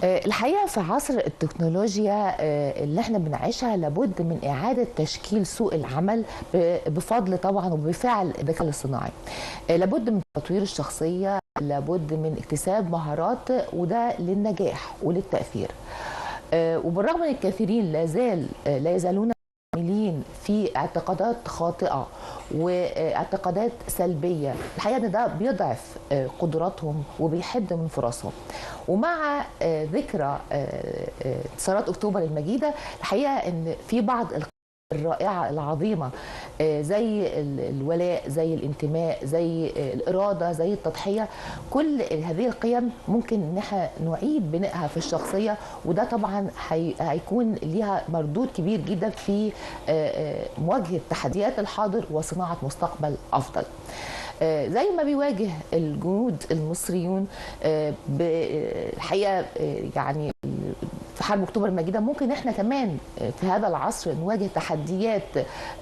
الحقيقة في عصر التكنولوجيا اللي احنا بنعيشها لابد من إعادة تشكيل سوق العمل بفضل طبعا وبفعل الذكاء الاصطناعي. لابد من تطوير الشخصية، لابد من اكتساب مهارات، وده للنجاح وللتأثير. وبالرغم من الكثيرين لا يزالون عاملين في اعتقادات خاطئة واعتقادات سلبية، الحقيقة ان ده بيضعف قدراتهم وبيحد من فرصهم. ومع ذكرى انتصارات اكتوبر المجيدة، الحقيقة ان في بعض الرائعة العظيمة زي الولاء، زي الانتماء، زي الإرادة، زي التضحية، كل هذه القيم ممكن ان احنا نعيد بنائها في الشخصية، وده طبعا هيكون ليها مردود كبير جدا في مواجهة تحديات الحاضر وصناعة مستقبل أفضل. زي ما بيواجه الجنود المصريون الحقيقة يعني في حرب اكتوبر المجيدة، ممكن احنا كمان في هذا العصر نواجه تحديات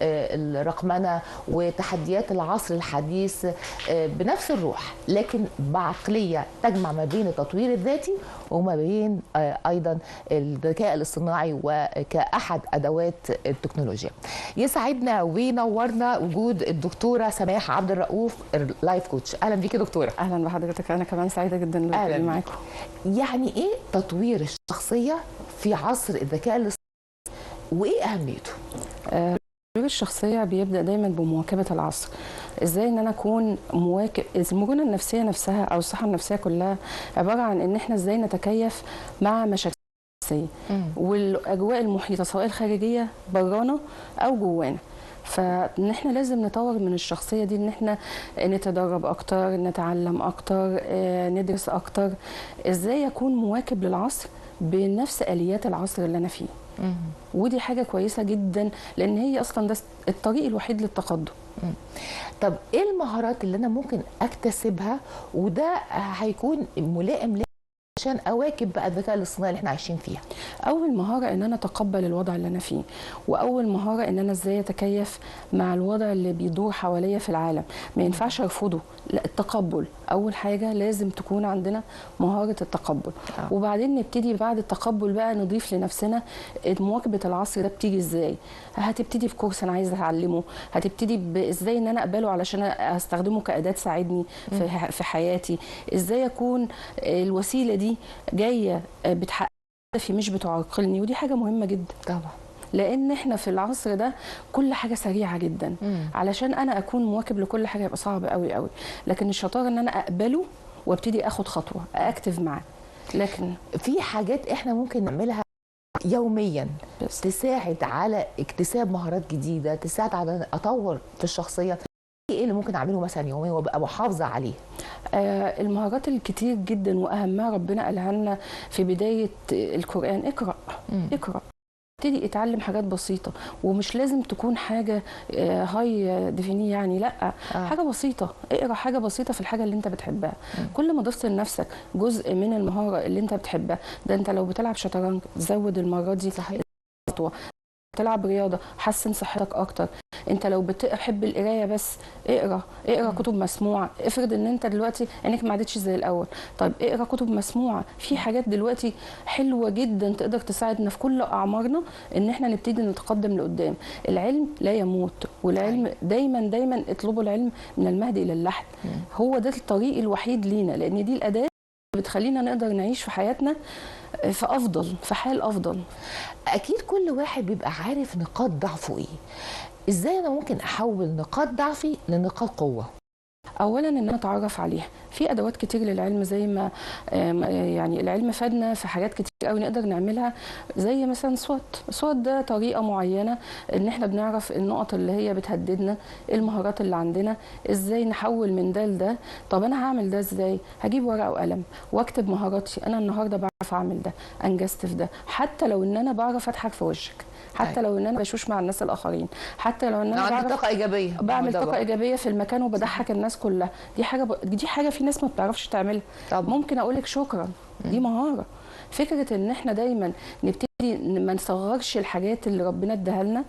الرقمنة وتحديات العصر الحديث بنفس الروح، لكن بعقلية تجمع ما بين التطوير الذاتي وما بين ايضا الذكاء الاصطناعي وكأحد ادوات التكنولوجيا. يسعدنا وينورنا وجود الدكتورة سماح عبد الرؤوف، لايف كوتش. اهلا بيكي دكتورة. اهلا بحضرتك، انا كمان سعيدة جدا اني معاكم. يعني ايه تطوير الشخصية في عصر الذكاء الاصطناعي وايه اهميته؟ تطوير الشخصيه بيبدا دايما بمواكبه العصر. ازاي ان انا اكون مواكب المرونه النفسيه نفسها او الصحه النفسيه كلها عباره عن ان احنا ازاي نتكيف مع مشاكل النفسيه والاجواء المحيطه سواء الخارجيه برانا او جوانا. فان احنا لازم نطور من الشخصيه دي، ان احنا نتدرب اكتر، نتعلم اكتر، ندرس اكتر، ازاي اكون مواكب للعصر بنفس اليات العصر اللي انا فيه. ودي حاجه كويسه جدا، لان هي اصلا ده الطريق الوحيد للتقدم. طب ايه المهارات اللي انا ممكن اكتسبها وده هيكون ملائم لي عشان اواكب بقى الذكاء الاصطناعي اللي احنا عايشين فيها؟ اول مهاره ان انا اتقبل الوضع اللي انا فيه، واول مهاره ان انا ازاي اتكيف مع الوضع اللي بيدور حواليا في العالم. ما ينفعش ارفضه، لا، التقبل اول حاجه لازم تكون عندنا مهاره التقبل. وبعدين نبتدي بعد التقبل بقى نضيف لنفسنا مواكبه العصر ده بتيجي ازاي. هتبتدي في كورس انا عايزه اتعلمه، هتبتدي بازاي ان انا اقبله علشان استخدمه كاداه تساعدني في حياتي، ازاي اكون الوسيله دي جايه بتحقق هدفي مش بتعرقلني. ودي حاجه مهمه جدا طبعا، لان احنا في العصر ده كل حاجه سريعه جدا. علشان انا اكون مواكب لكل حاجه يبقى صعب قوي قوي، لكن الشطاره ان انا اقبله وابتدي اخد خطوه اكتف معاه. لكن في حاجات احنا ممكن نعملها يوميا تساعد على اكتساب مهارات جديده، تساعد على اطور في الشخصيه. ايه اللي ممكن اعمله مثلا يوميا وابقى محافظه عليه؟ المهارات الكتير جدا واهمها ربنا قالها لنا في بدايه القران: اقرا. اقرا، ابتدي اتعلم حاجات بسيطه، ومش لازم تكون حاجه هاي ديفيني يعني، لا، حاجه بسيطه. اقرا حاجه بسيطه في الحاجه اللي انت بتحبها. كل ما ضفت لنفسك جزء من المهاره اللي انت بتحبها، ده انت لو بتلعب شطرنج زود المره دي خطوه، تلعب رياضه حسن صحتك اكتر. انت لو بتحب القرايه بس اقرا كتب مسموعه. افرض ان انت دلوقتي عينك ما عادتش زي الاول، طيب اقرا كتب مسموعه. في حاجات دلوقتي حلوه جدا تقدر تساعدنا في كل اعمارنا ان احنا نبتدي نتقدم لقدام. العلم لا يموت، والعلم دايما اطلبوا العلم من المهد الى اللحد. هو ده الطريق الوحيد لينا، لان دي الاداه اللي بتخلينا نقدر نعيش في حياتنا في حال افضل. اكيد كل واحد بيبقى عارف نقاط ضعفه ايه. ازاي انا ممكن احول نقاط ضعفي لنقاط قوه؟ اولا ان انا اتعرف عليها. في ادوات كتير للعلم، زي ما يعني العلم فادنا في حاجات كتير قوي نقدر نعملها، زي مثلا SWOT ده طريقه معينه ان احنا بنعرف النقط اللي هي بتهددنا، المهارات اللي عندنا، ازاي نحول من ده لده. طب انا هعمل ده ازاي؟ هجيب ورقه وقلم واكتب مهاراتي. انا النهارده بعرف اعمل ده، انجزت في ده، حتى لو ان انا بعرف اضحك في وشك، حتى لو ان انا بشوش مع الناس الاخرين، حتى لو ان انا بعمل طاقه ايجابيه، بعمل طاقه ايجابيه في المكان وبضحك الناس كلها. دي حاجه في ناس ما بتعرفش تعملها. ممكن اقول لك شكرا، دي مهاره. فكره ان احنا دايما نبتدي ما نصغرش الحاجات اللي ربنا اداها لنا.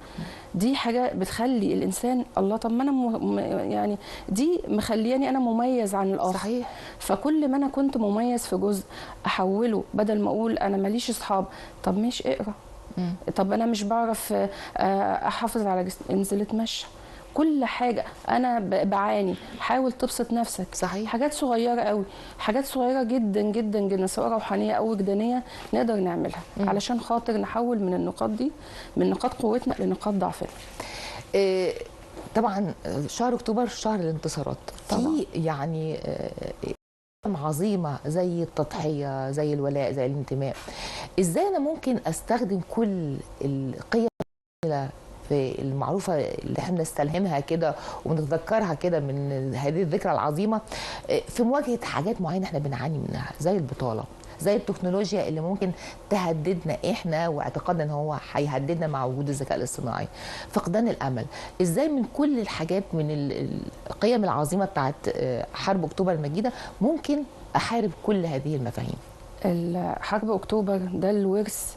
دي حاجه بتخلي الانسان الله، طب ما انا يعني دي مخلياني انا مميز عن الاخر. صحيح. فكل ما انا كنت مميز في جزء احوله، بدل ما اقول انا ماليش اصحاب، طب ماشي اقرا. طب انا مش بعرف احافظ على جسمي، انزل اتمشى. كل حاجه انا بعاني، حاول تبسط نفسك. صحيح. حاجات صغيره قوي، حاجات صغيره جدا جدا جدا، سواء روحانيه او وجدانيه، نقدر نعملها علشان خاطر نحول من النقاط دي، من نقاط قوتنا لنقاط ضعفنا. طبعا شهر اكتوبر شهر الانتصارات، في يعني عظيمه زي التضحيه، زي الولاء، زي الانتماء. ازاي انا ممكن استخدم كل القيم في المعروفه اللي احنا بنستلهمها كده ونتذكرها كده من هذه الذكرى العظيمه في مواجهه حاجات معينه احنا بنعاني منها، زي البطاله، زي التكنولوجيا اللي ممكن تهددنا احنا، واعتقادنا ان هو هيهددنا مع وجود الذكاء الاصطناعي، فقدان الامل. ازاي من كل الحاجات، من القيم العظيمه بتاعت حرب اكتوبر المجيده، ممكن احارب كل هذه المفاهيم؟ حرب اكتوبر ده الورث،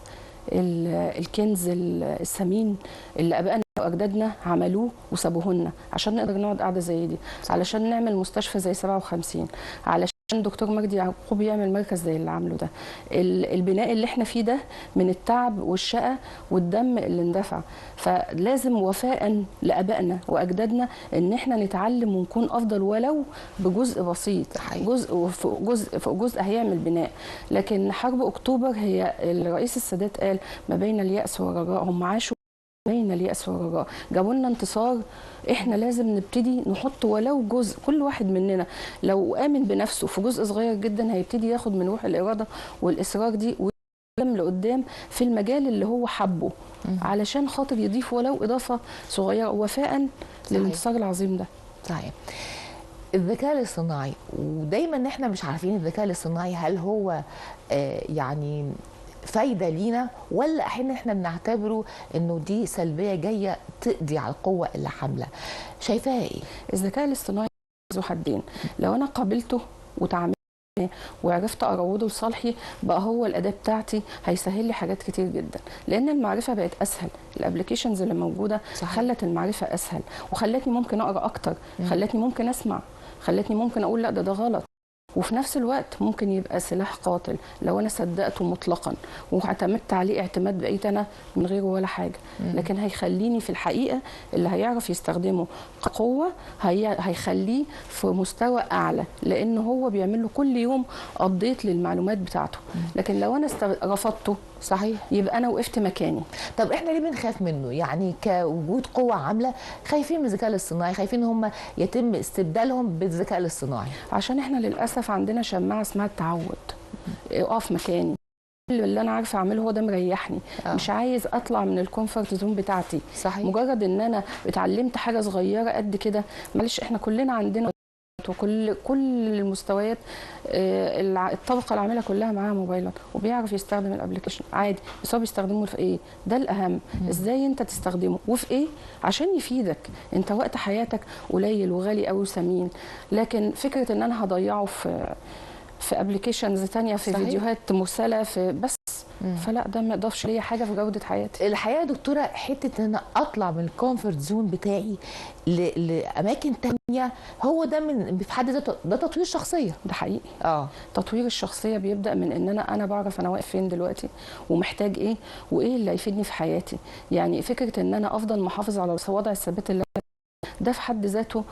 الكنز الثمين اللي ابائنا واجدادنا عملوه وسابوه لنا عشان نقدر نقعد قاعده زي دي، علشان نعمل مستشفى زي 57، علشان دكتور مجدي يعقوب يعمل مركز زي اللي عامله ده. البناء اللي احنا فيه ده من التعب والشقه والدم اللي اندفع. فلازم وفاء لابائنا واجدادنا ان احنا نتعلم ونكون افضل ولو بجزء بسيط، جزء فوق جزء فوق جزء هيعمل بناء. لكن حرب اكتوبر هي الرئيس السادات قال ما بين اليأس والرجاء، هم عاشوا بين اليأس والرجاء، جابوا لنا انتصار. احنا لازم نبتدي نحط ولو جزء، كل واحد مننا لو آمن بنفسه في جزء صغير جدا هيبتدي ياخد من روح الإرادة والإصرار دي ويقدم لقدام في المجال اللي هو حبه، علشان خاطر يضيف ولو إضافة صغيرة وفاء للانتصار العظيم ده. صحيح. الذكاء الاصطناعي، ودايما احنا مش عارفين الذكاء الاصطناعي هل هو يعني فايده لينا، ولا احيانا احنا بنعتبره انه دي سلبيه جايه تقضي على القوه اللي حامله. شايفاها ايه؟ الذكاء الاصطناعي ذو حدين، لو انا قابلته وتعاملت وعرفت اروضه لصالحي، بقى هو الاداه بتاعتي، هيسهل لي حاجات كتير جدا، لان المعرفه بقت اسهل. الابلكيشنز اللي موجوده خلت المعرفه اسهل، وخلتني ممكن اقرا اكتر، خلتني ممكن اسمع، خلتني ممكن اقول لا ده غلط. وفي نفس الوقت ممكن يبقى سلاح قاتل لو انا صدقته مطلقا واعتمدت عليه اعتماد بقيت انا من غيره ولا حاجه. لكن هيخليني في الحقيقه اللي هيعرف يستخدمه كقوه هيخليه في مستوى اعلى، لان هو بيعمل له كل يوم ابديت للمعلومات بتاعته. لكن لو انا رفضته صحيح يبقى انا وقفت مكاني. طب احنا ليه بنخاف منه؟ يعني كوجود قوه عامله خايفين من الذكاء الاصطناعي، خايفين ان هم يتم استبدالهم بالذكاء الاصطناعي، عشان احنا للاسف عندنا شماعه اسمها التعود. اقف مكاني، اللي انا عارفه اعمله هو ده مريحني. مش عايز اطلع من الكومفورت زون بتاعتي. صحيح. مجرد ان انا اتعلمت حاجه صغيره قد كده، معلش احنا كلنا عندنا وكل المستويات، الطبقه العامله كلها معاها موبايلات وبيعرف يستخدم الابلكيشن عادي، بس هو بيستخدمه في ايه؟ ده الاهم. ازاي انت تستخدمه وفي ايه عشان يفيدك انت. وقت حياتك قليل وغالي قوي وثمين، لكن فكره ان انا هضيعه في ابلكيشنز ثانيه، في صحيح. فيديوهات مرسله، في بس فلا، ده ما يضافش ليا حاجه في جوده حياتي. الحقيقه يا دكتوره، حته ان انا اطلع من الكومفورت زون بتاعي لاماكن تانية، هو ده في حد ذاته ده تطوير الشخصيه. ده حقيقي. تطوير الشخصيه بيبدا من ان انا بعرف انا واقف فين دلوقتي ومحتاج ايه وايه اللي هيفيدني في حياتي. يعني فكره ان انا افضل محافظ على وضع الثبات اللي ده في حد ذاته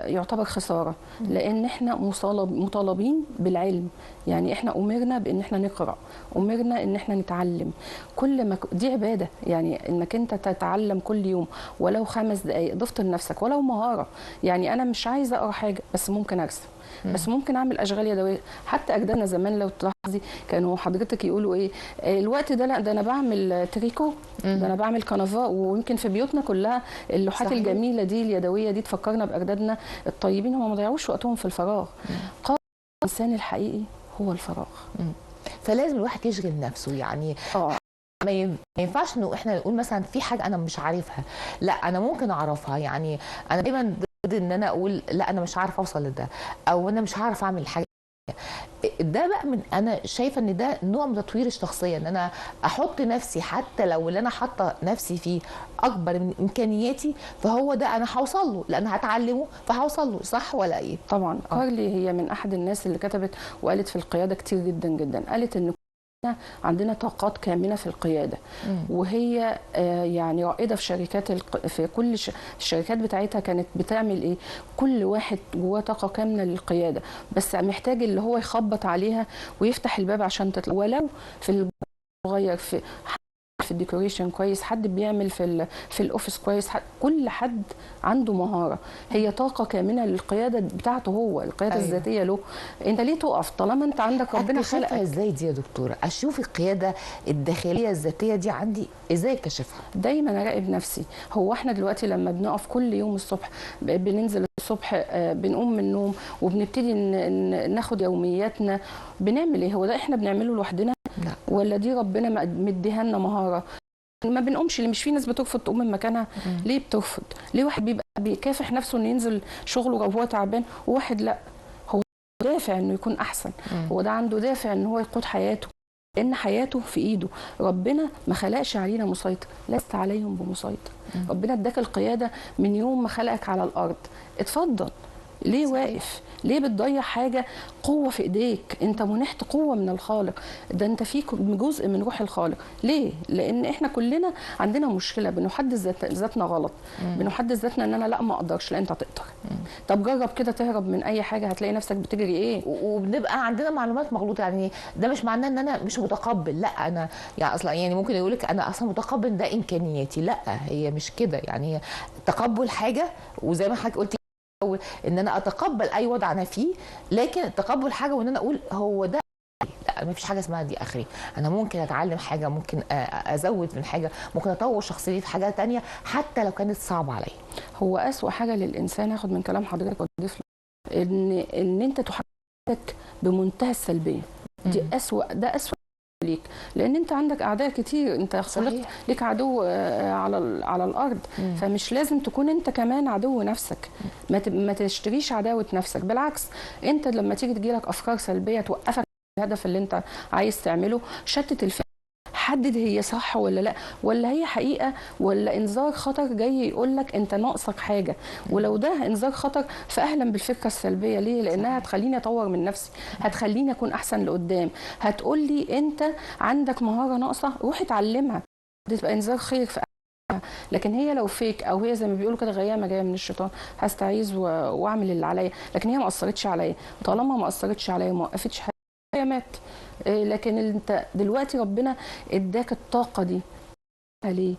يعتبر خساره، لان احنا مطالبين بالعلم. يعني احنا امرنا بان احنا نقرا، امرنا ان احنا نتعلم. كل ما دي عباده، يعني انك انت تتعلم كل يوم ولو 5 دقائق، ضفت لنفسك ولو مهاره. يعني انا مش عايزه اقرا حاجه، بس ممكن ارسم، بس ممكن اعمل اشغال يدويه. حتى اجدادنا زمان لو تلاحظي كانوا حضرتك يقولوا ايه الوقت ده، لا ده انا بعمل تريكو، ده انا بعمل كنفاء. ويمكن في بيوتنا كلها اللوحات الجميله دي اليدويه دي تفكرنا باجدادنا الطيبين، هم ما ضيعوش وقتهم في الفراغ. قال الانسان الحقيقي هو الفراغ. فلازم الواحد يشغل نفسه. يعني ما ينفعش انه احنا نقول مثلا في حاجه انا مش عارفها، لا انا ممكن اعرفها. يعني انا دايما ضد ان انا اقول لا انا مش عارف اوصل لده، او انا مش عارف اعمل حاجه. ده بقى من انا شايفه ان ده نوع من تطوير الشخصيه، ان انا احط نفسي حتى لو اللي انا حاطه نفسي فيه اكبر من امكانياتي، فهو ده انا هوصل له لان هتعلمه فهوصل له. صح ولا ايه؟ طبعا كارلي هي من احد الناس اللي كتبت وقالت في القياده كتير جدا جدا، قالت ان عندنا طاقات كامنه في القياده. وهي يعني رائده في شركات في كل الشركات بتاعتها كانت بتعمل ايه، كل واحد جواه طاقه كامنه للقياده، بس محتاج اللي هو يخبط عليها ويفتح الباب عشان تطلع. ولو في الصغير، في الديكوريشن كويس، حد بيعمل في الاوفيس كويس، كل حد عنده مهاره. هي طاقه كامنه للقياده بتاعته، هو القياده الذاتيه له. انت ليه تقف طالما انت عندك ربنا خلقك؟ ازاي دي يا دكتوره اشوف القياده الداخليه الذاتيه دي عندي، ازاي اكتشفها؟ دايما اراقب نفسي. هو احنا دلوقتي لما بنقف كل يوم الصبح، بننزل الصبح بنقوم من النوم وبنبتدي ناخد يومياتنا، بنعمل ايه؟ هو ده احنا بنعمله لوحدنا؟ لا. ولا دي ربنا مديها لنا مهاره؟ ما بنقومش ليه؟ مش في ناس بترفض تقوم من مكانها؟ ليه بترفض؟ ليه واحد بيبقى بيكافح نفسه انه ينزل شغله وهو تعبان، وواحد لا، هو دافع انه يكون احسن، هو ده عنده دافع ان هو يقود حياته، لان حياته في ايده. ربنا ما خلقش علينا مسيطر، لست عليهم بمسيطر. ربنا اداك القياده من يوم ما خلقك على الارض. اتفضل. ليه واقف؟ ليه بتضيع حاجه؟ قوه في ايديك، انت منحت قوه من الخالق، ده انت فيك جزء من روح الخالق. ليه؟ لان احنا كلنا عندنا مشكله، بنحدد ذاتنا غلط. بنحدد ذاتنا ان انا لا ما اقدرش، لا انت تقدر. طب جرب كده تهرب من اي حاجه، هتلاقي نفسك بتجري ايه. وبنبقى عندنا معلومات مغلوطه. يعني ده مش معناه ان انا مش متقبل، لا انا يعني اصلا يعني ممكن يقول لك انا اصلا متقبل ده امكانياتي، لا هي مش كده. يعني تقبل حاجه، وزي ما حضرتك قلتي ان انا اتقبل اي وضع انا فيه، لكن تقبل حاجه وان انا اقول هو ده، لا ما فيش حاجه اسمها دي اخري. انا ممكن اتعلم حاجه، ممكن ازود من حاجه، ممكن اطور شخصيتي في حاجه تانية حتى لو كانت صعبه عليا. هو اسوأ حاجه للانسان، هاخد من كلام حضرتك واضيف ان انت تحرك بمنتهى السلبيه. دي ده اسوأ ليك، لان انت عندك اعداء كتير، انت خلقت ليك عدو على الارض. فمش لازم تكون انت كمان عدو نفسك. ما تشتريش عداوه نفسك، بالعكس انت لما تيجي تجيلك افكار سلبيه توقفك الهدف اللي انت عايز تعمله، شتت الفكر، حدد هي صح ولا لا، ولا هي حقيقه، ولا انذار خطر جاي يقول لك انت ناقصك حاجه. ولو ده انذار خطر فاهلا بالفكره السلبيه. ليه؟ لانها هتخليني اطور من نفسي، هتخليني اكون احسن لقدام، هتقول لي انت عندك مهاره ناقصه روح اتعلمها، تبقى انذار خير في أهلها. لكن هي لو فيك، او هي زي ما بيقولوا كده غيامه جايه من الشيطان، هستعيذ واعمل اللي عليا، لكن هي ما اثرتش عليا. طالما ما اثرتش عليا وما وقفتش حاجه، هي مات. لكن انت دلوقتي ربنا اداك الطاقه دي ليه؟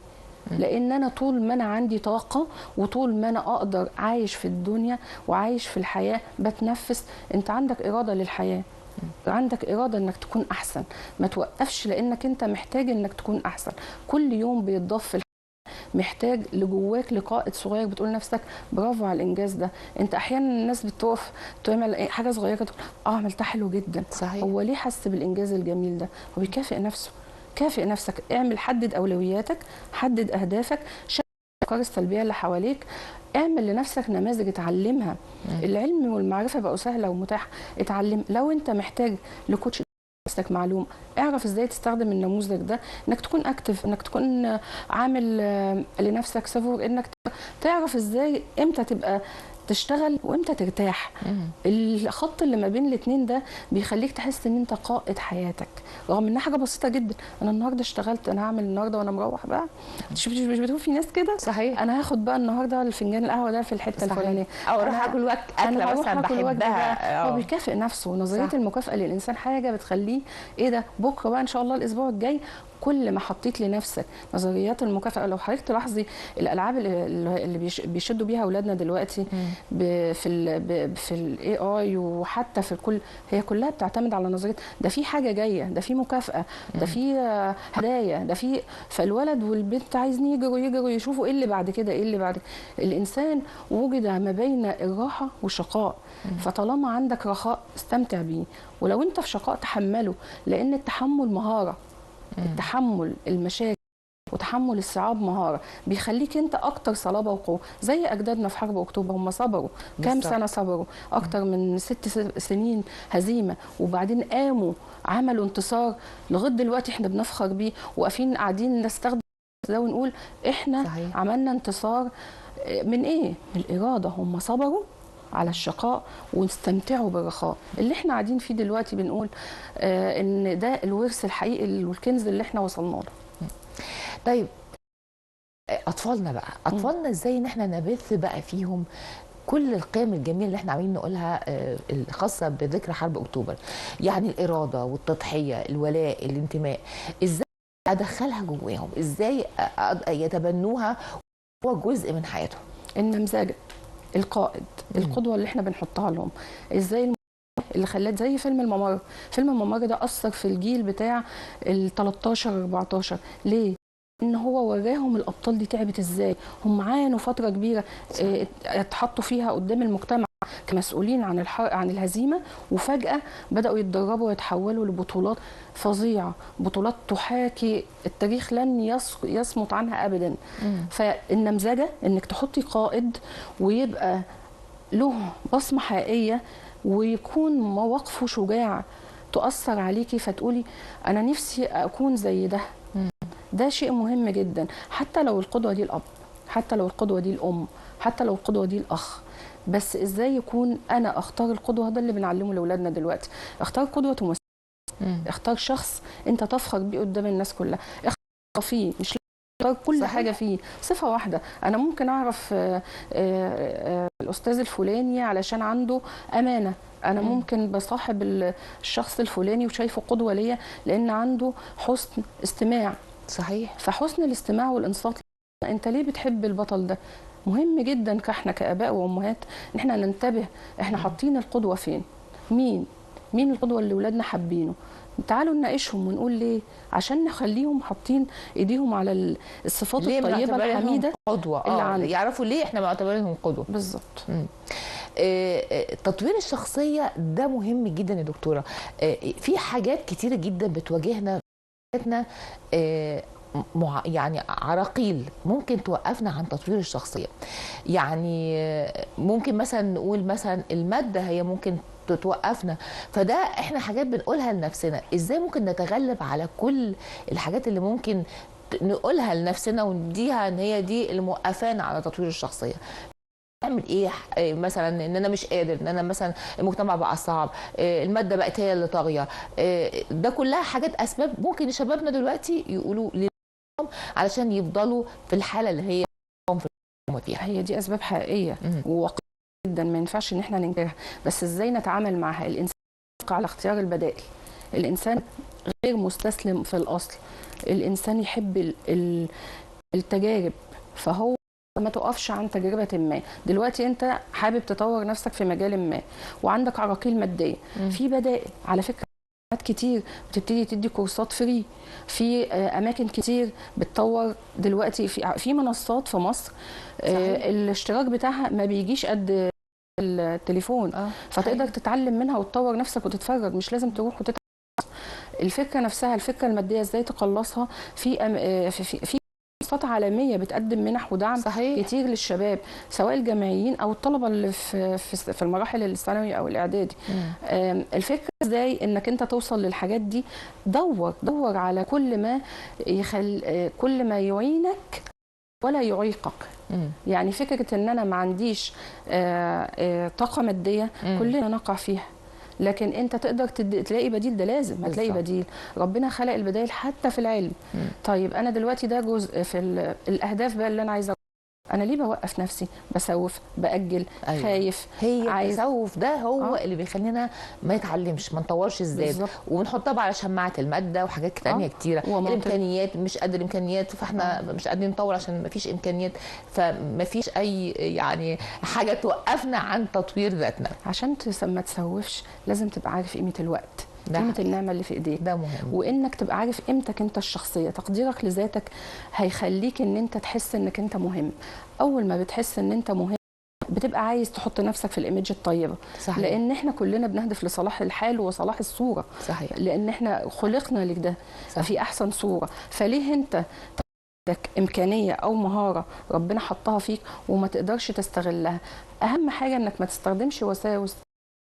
لان انا طول ما انا عندي طاقه، وطول ما انا اقدر عايش في الدنيا وعايش في الحياه بتنفس، انت عندك اراده للحياه، عندك اراده انك تكون احسن. ما توقفش، لانك انت محتاج انك تكون احسن. كل يوم بيتضاف في محتاج لجواك لقائد صغير بتقول لنفسك برافو على الانجاز ده. انت احيانا الناس بتقف تعمل حاجه صغيره تقول عملتها حلو جدا. صحيح. هو ليه حس بالانجاز الجميل ده؟ هو بيكافئ نفسه. كافئ نفسك، اعمل، حدد اولوياتك، حدد اهدافك، شوف الافكار السلبيه اللي حواليك، اعمل لنفسك نماذج اتعلمها. العلم والمعرفه بقوا سهله ومتاحه، اتعلم. لو انت محتاج لكوتش نفسك معلوم، اعرف ازاي تستخدم النموذج ده، انك تكون اكتف، انك تكون عامل لنفسك سافور، انك تعرف ازاي امتى تبقى تشتغل وامتى ترتاح. الخط اللي ما بين الاثنين ده بيخليك تحس ان انت قائد حياتك، رغم انها حاجه بسيطه جدا. انا النهارده اشتغلت، انا هعمل النهارده وانا مروح بقى. مش بتقول في ناس كده؟ صحيح. انا هاخد بقى النهارده الفنجان القهوه ده في الحته الفلانيه، او اروح اكل اكله مثلا بحبها. هو بيكافئ نفسه. نظريه المكافاه للانسان حاجه بتخليه ايه ده، بكره بقى ان شاء الله الاسبوع الجاي كل ما حطيت لنفسك نظريات المكافاه. لو حضرتك تلاحظي الالعاب اللي بيشدوا بيها اولادنا دلوقتي في الاي اي وحتى في الكل، هي كلها بتعتمد على نظريه ده في حاجه جايه، ده في مكافاه، ده في هدايا، ده في، فالولد والبنت عايزين يجروا يشوفوا ايه اللي بعد كده، ايه اللي بعد كده. الانسان وجد ما بين الراحه والشقاء، فطالما عندك رخاء استمتع بيه، ولو انت في شقاء تحمله، لان التحمل مهاره. التحمل المشاكل وتحمل الصعاب مهاره، بيخليك انت اكتر صلابه وقوه. زي اجدادنا في حرب اكتوبر، هم صبروا كام بالظبط. سنه؟ صبروا اكتر من 6 سنين هزيمه، وبعدين قاموا عملوا انتصار لغايه دلوقتي احنا بنفخر بيه، واقفين قاعدين نستخدم ده ونقول احنا صحيح. عملنا انتصار. من ايه؟ من الاراده. هم صبروا على الشقاء واستمتعوا بالرخاء اللي احنا قاعدين فيه دلوقتي. بنقول ان ده الورث الحقيقي والكنز اللي احنا وصلنا له. طيب اطفالنا بقى، اطفالنا ازاي ان احنا نبث بقى فيهم كل القيم الجميله اللي احنا عاملين نقولها الخاصه بذكرى حرب اكتوبر، يعني الاراده والتضحيه، الولاء، الانتماء، ازاي ادخلها جواهم، ازاي يتبنوها هو جزء من حياتهم؟ النمذجه، القائد، القدوه اللي احنا بنحطها لهم، ازاي اللي خلات زي فيلم الممر. فيلم الممر ده اثر في الجيل بتاع ال 13 14. ليه؟ ان هو وراهم الابطال دي تعبت ازاي، هم عانوا فتره كبيره اتحطوا فيها قدام المجتمع كمسؤولين عن الهزيمه، وفجاه بداوا يتدربوا ويتحولوا لبطولات فظيعه، بطولات تحاكي التاريخ لن يصمت عنها ابدا. فالنمذجه انك تحطي قائد ويبقى له بصمه حقيقيه، ويكون مواقفه شجاع تؤثر عليكي، فتقولي انا نفسي اكون زي ده. ده شيء مهم جدا. حتى لو القدوه دي الاب، حتى لو القدوه دي الام، حتى لو القدوه دي الاخ، بس ازاي يكون انا اختار القدوه؟ ده اللي بنعلمه لاولادنا دلوقتي. اختار قدوه تمثل، اختار شخص انت تفخر بيه قدام الناس كلها، اختار فيه، مش اختار كل صحيح. حاجه فيه. صفه واحده، انا ممكن اعرف الاستاذ الفلاني علشان عنده امانه، انا ممكن بصاحب الشخص الفلاني وشايفه قدوه ليا لان عنده حسن استماع. صحيح. فحسن الاستماع والانصات، انت ليه بتحب البطل ده؟ مهم جدا كاحنا كاباء وامهات ان احنا ننتبه احنا حاطين القدوه فين، مين القدوه اللي ولادنا حابينه. تعالوا نناقشهم ونقول ليه، عشان نخليهم حاطين ايديهم على الصفات الطيبه الحميده قدوه، اللي عنده. يعرفوا ليه احنا معتبرينهم قدوه. بالظبط. تطوير الشخصيه ده مهم جدا يا دكتوره. في حاجات كتيره جدا بتواجهنا في حياتنا، يعني عراقيل ممكن توقفنا عن تطوير الشخصيه. يعني ممكن مثلا نقول مثلا الماده هي ممكن توقفنا، فده احنا حاجات بنقولها لنفسنا. ازاي ممكن نتغلب على كل الحاجات اللي ممكن نقولها لنفسنا ونديها ان هي دي اللي موقفانا على تطوير الشخصيه؟ اعمل ايه؟ مثلا ان انا مش قادر، ان انا مثلا المجتمع بقى صعب، الماده بقت هي اللي طاغيه، ده كلها حاجات اسباب ممكن شبابنا دلوقتي يقولوا لهم علشان يفضلوا في الحاله اللي هي فيها. هي دي اسباب حقيقيه وواقعيه جدا، ما ينفعش ان احنا ننكرها، بس ازاي نتعامل معها؟ الانسان على اختيار البدائل، الانسان غير مستسلم في الاصل، الانسان يحب التجارب، فهو ما تقفش عن تجربه ما. دلوقتي انت حابب تطور نفسك في مجال ما وعندك عراقيل ماديه، في بدائل على فكره كتير بتبتدي تدي كورسات فري في اماكن كتير بتطور دلوقتي في منصات في مصر. الاشتراك بتاعها ما بيجيش قد التليفون، فتقدر تتعلم منها وتطور نفسك وتتفرج، مش لازم تروح وتتعلم. الفكره نفسها، الفكره الماديه ازاي تقلصها في منصات عالميه بتقدم منح ودعم صحيح. كتير للشباب، سواء الجامعيين او الطلبه اللي في المراحل الثانوي او الاعدادي. الفكره ازاي انك انت توصل للحاجات دي؟ دور على كل ما يعينك ولا يعيقك. يعني فكره ان انا ما عنديش طاقه ماديه، كلنا نقع فيها، لكن انت تقدر تلاقي بديل. ده لازم هتلاقي بديل، ربنا خلق البدائل حتى في العلم. طيب انا دلوقتي ده جزء في الاهداف بقى اللي انا عايزه، انا ليه بوقف نفسي؟ بسوف، باجل، خايف. هي التسوف ده هو اللي بيخلينا ما نتعلمش، ما نطورش الذات، وبنحطها بقى على شماعه الماده وحاجات ثانيه كتيره. الامكانيات مش قد الامكانيات، فاحنا مش قادرين نطور عشان ما فيش امكانيات، فما فيش اي يعني حاجه توقفنا عن تطوير ذاتنا. عشان ما تسوفش لازم تبقى عارف قيمه الوقت، قيمه النعمه اللي في ايديك، ده مهم. وانك تبقى عارف قيمتك انت الشخصيه. تقديرك لذاتك هيخليك ان انت تحس انك انت مهم. اول ما بتحس ان انت مهم بتبقى عايز تحط نفسك في الايمج الطيبه. صحيح. لان احنا كلنا بنهدف لصلاح الحال وصلاح الصوره. صحيح. لان احنا خلقنا لك ده. صحيح. في احسن صوره، فليه انت امكانيه او مهاره ربنا حطها فيك وما تقدرش تستغلها. اهم حاجه انك ما تستخدمش وساوس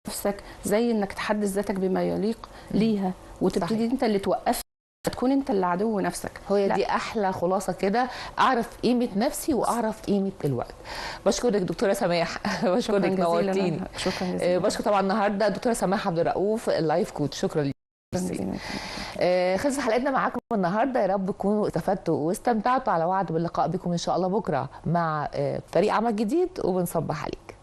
نفسك، زي انك تحدث ذاتك بما يليق ليها وتبتدي صحيح. انت اللي توقف، تكون انت اللي عدو نفسك. هي لا. دي احلى خلاصه كده، اعرف قيمه نفسي واعرف قيمه الوقت. بشكرك دكتوره سماح، بشكرك، نورتيني. شكرا جزيلا. بشكر طبعا النهارده دكتوره سماح عبد الرؤوف اللايف كوتش. شكرا ليك. خلصت حلقتنا معاكم النهارده، يا رب تكونوا استفدتوا واستمتعتوا. على وعد باللقاء بكم ان شاء الله بكره مع فريق عمل جديد، وبنصبح عليك.